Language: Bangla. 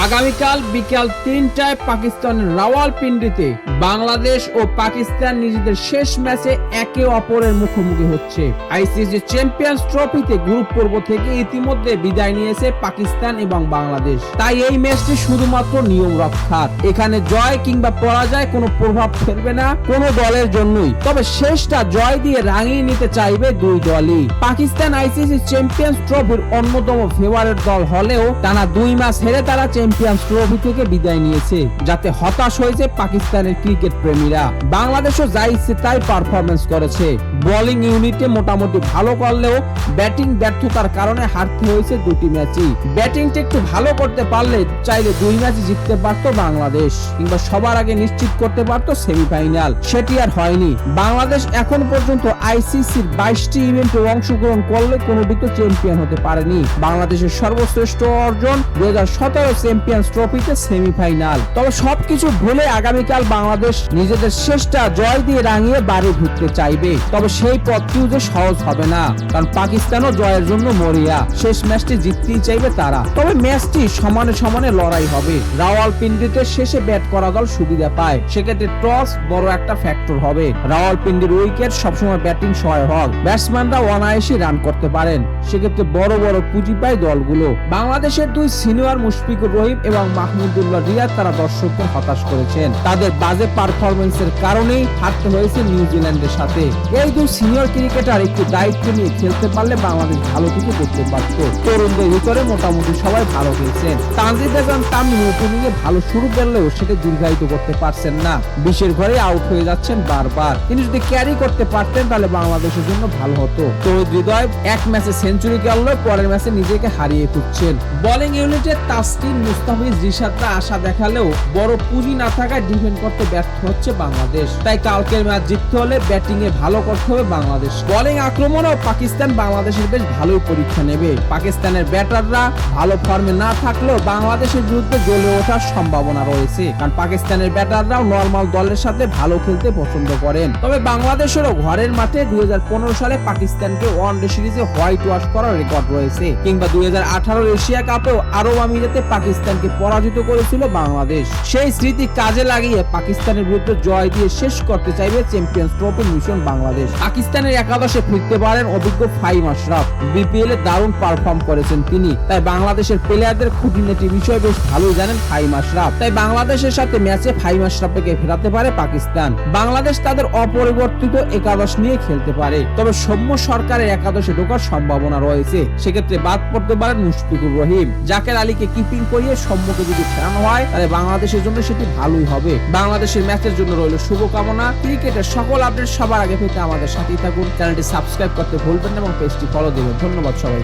আগামীকাল বিকাল ৩টায় পাকিস্তানের রাওয়ালপিন্ডিতে বাংলাদেশ ও পাকিস্তান নিজেদের শেষ ম্যাচে একে অপরের মুখোমুখি হচ্ছে। আইসিসি চ্যাম্পিয়ন্স ট্রফিতে গ্রুপ পর্ব থেকে ইতিমধ্যে বিদায় নিয়েছে পাকিস্তান এবং বাংলাদেশ। তাই এই ম্যাচটি শুধুমাত্র নিয়ম রক্ষার। এখানে জয় কিংবা পরাজয় কোনো প্রভাব ফেলবে না কোনো দলের জন্যই। তবে শেষটা জয় দিয়ে রাঙিয়ে নিতে চাইবে দুই দলই। পাকিস্তান আইসিসি চ্যাম্পিয়ন্স ট্রফির অন্যতম ফেভারিট দল হলেও টানা 2 ম্যাচ হেরে তারা চ্যাম্পিয়ন্স ট্রফি থেকে বিদায় নিয়েছে, যাতে হতাশ হয়েছে পাকিস্তানের ক্রিকেট প্রেমীরা। বাংলাদেশও যা ইচ্ছে তাই পারফরমেন্স করেছে। বোলিং ইউনিটে মোটামুটি ভালো করলেও ব্যাটিং ব্যর্থতার কারণে হারতে হয়েছে দুটি ম্যাচই। ব্যাটিংটা একটু ভালো করতে পারলে চাইলে 2 ম্যাচ জিততে পারত বাংলাদেশ, কিংবা সবার আগে নিশ্চিত করতে পারত সেমিফাইনাল। সেটি আর হয়নি। বাংলাদেশ এখন পর্যন্ত আইসিসির 22টি ইভেন্টে অংশগ্রহণ করলে কোনোটিতে চ্যাম্পিয়ন হতে পারেনি। বাংলাদেশের সর্বশ্রেষ্ঠ অর্জন 2017 চ্যাম্পিয়ন্স ট্রফিতে সেমিফাইনাল। তবে সবকিছু ভুলে আগামীকাল বাংলাদেশ নিজেদের শেষটা জয় দিয়ে রাঙিয়ে বাড়ি ফিরতে চাইবে। তবে সেই পথটিও যে সহজ হবে না, কারণ পাকিস্তানও জয়ের জন্য মরিয়া। শেষ ম্যাচটি জিততেই চাইবে তারা। তবে ম্যাচটি সমানে সমানে লড়াই হবে। রাওয়ালপিন্ডিতে শেষে ব্যাট করা দল সুবিধা পায়, সেক্ষেত্রে টস বড় একটা ফ্যাক্টর হবে। রাওয়ালপিন্ডির উইকেট সবসময় ব্যাটিং সহায়ক। ব্যাটসম্যানরা অনায়াসে রান করতে পারেন, সেক্ষেত্রে বড় বড় পুঁজি পায় দলগুলো। বাংলাদেশের 2 সিনিয়র মুশফিকুর রহিম এবং মাহমুদুল্লাহ রিয়াদ তারা দর্শকদের হতাশ করেছেন। তাদের বাজে পারফরমেন্সের কারণেই হারতে হয়েছে নিউজিল্যান্ডের সাথে। এই 2 সিনিয়র ক্রিকেটার একটু দায়িত্ব নিয়ে খেলতে পারলে বাংলাদেশ ভালো কিছু করতে পারত। তরুণদের ভিতরে মোটামুটি সবাই ভালো খেলছেন। তানজিদ হাসান তামিম ওপেনিংয়ে ভালো শুরু করলেও সেটা দীর্ঘায়িত করতে পারছেন না। 20-এর ঘরে আউট হয়ে যাচ্ছেন বারবার। তিনি যদি ক্যারি করতে পারতেন তাহলে বাংলাদেশের জন্য ভালো হতো। তৌহিদ হৃদয় এক ম্যাচে সেঞ্চুরি করলো, পরের ম্যাচে নিজেকে হারিয়ে খুঁজছেন। বোলিং ইউনিটে তাসকিন, মুস্তাফিজ, রিশাদরা আশা দেখালেও বড় পুঁজি না থাকায় ডিফেন্ড করতে ব্যর্থ হচ্ছে বাংলাদেশ। তাই কালকের ম্যাচ জিততে হলে ব্যাটিং এ ভালো করতে হবে বাংলাদেশ। বোলিং আক্রমণেও পাকিস্তান বাংলাদেশের বেশ ভালোই পরীক্ষা নেবে। পাকিস্তানের ব্যাটাররা ভালো ফর্মে না থাকলেও বাংলাদেশের বিরুদ্ধে জ্বলে ওঠার সম্ভাবনা রয়েছে, কারণ পাকিস্তানের ব্যাটাররাও নরমাল দলের সাথে ভালো খেলতে পছন্দ করেন। তবে বাংলাদেশেরও ঘরের মাঠে 2015 সালে পাকিস্তানকে ওয়ানডে সিরিজে হোয়াইট ওয়াশ করার রেকর্ড রয়েছে, কিংবা 2018 এশিয়া কাপেও আরব আমিরাতে পাকিস্তানকে পরাজিত করেছিল বাংলাদেশ। সেই স্মৃতি কাজে লাগিয়ে পাকিস্তানের বিরুদ্ধে জয় দিয়ে শেষ করতে চাইবে চ্যাম্পিয়ন্স ট্রফি মিশন বাংলাদেশ। পাকিস্তানের একাদশে ফিরতে পারেন অভিজ্ঞ ফাহিম আশরাফ। বিপিএল এ দারুণ পারফর্ম করেছেন তিনি। তাই বাংলাদেশের প্লেয়ারদের খুঁটিনাটি বিষয় বেশ ভালোই জানেন ফাহিম আশরাফ। তাই বাংলাদেশের সাথে ম্যাচে ফাহিম আশরাফকে ফেরাতে পারে পাকিস্তান। বাংলাদেশ তাদের অপরিবর্তিত একাদশ নিয়ে খেলতে পারে। তবে সৌম্য সরকারের একাদশে ঢোকার সম্ভাবনা রয়েছে, সেক্ষেত্রে বাদ পড়তে পারেন মুশফিকুর রহিম। জাকের আলীকে কিপিং করিয়ে সৌম্যকে যদি ফেরানো হয় তাহলে বাংলাদেশের জন্য সেটি ভালোই হবে। বাংলাদেশের ম্যাচের জন্য রইল শুভকামনা। ক্রিকেটের সকল আপডেট সবার আগে পেতে আমাদের সাথেই থাকুন। চ্যানেলটি সাবস্ক্রাইব করতে ভুলবেন না এবং পেজটি ফলো দেবেন। ধন্যবাদ সবাই।